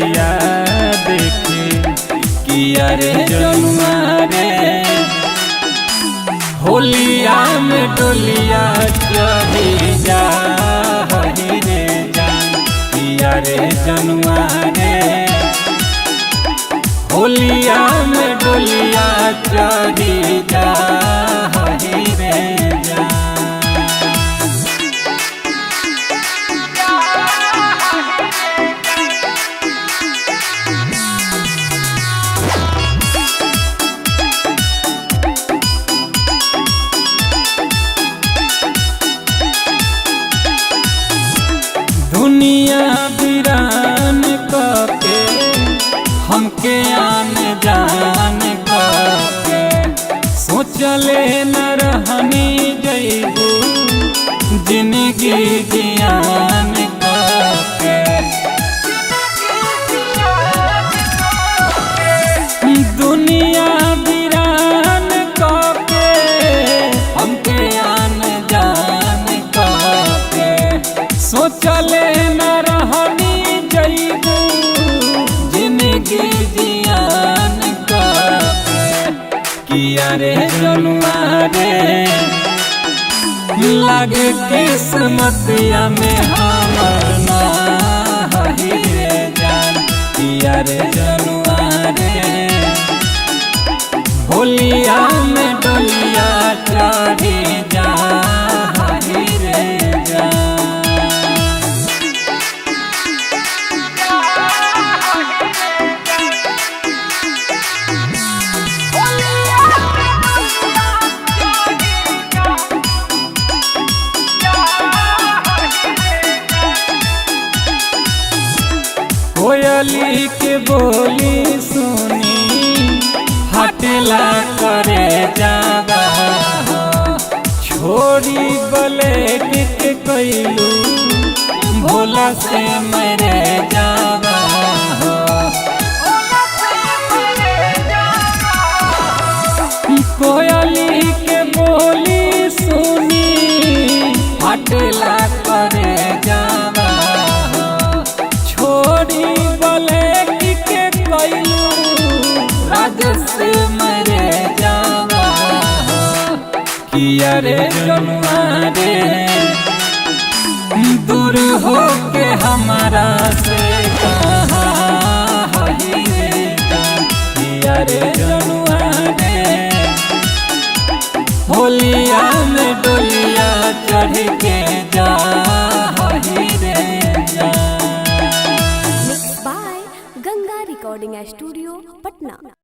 नजरिया देखे किया रे जनुआ रे होलिया में डोलिया चढ़ी जा हरी रे जान किया रे जनुआ रे होलिया में डोलिया चढ़ी जा हरी रे जान। दुनिया वीरान के हमके आन जान के सोचले न रहनी जइबू जिंदगी जियान के दुनिया वीरान के हमके आन जान के सोचले न रहनी जइबू जिंदगी जियान किया रे जनुआ रे लागे किस्मतिया में हमर ना हरी रे जान किया रे जनुआ रे होलिया में डोलिया चढ़ी जा हरी रे जान। कोयली के बोली सुनी हटला करे जावा छोड़ी ब्लेड के कैलू भोला से मरे जावा कोयली के बोली सुनी हटला करे जावा छोड़ी ब्लेड के कैलू राज से मरे जावा किया रे जनुआ रे दूर हो के हमारा से कहाँ हरी रे जान किया रे जनुआ रे होलिया में डोलिया चढ़ के जा हरी रे जान। Mixed by Ganga Recording Studio, Patna।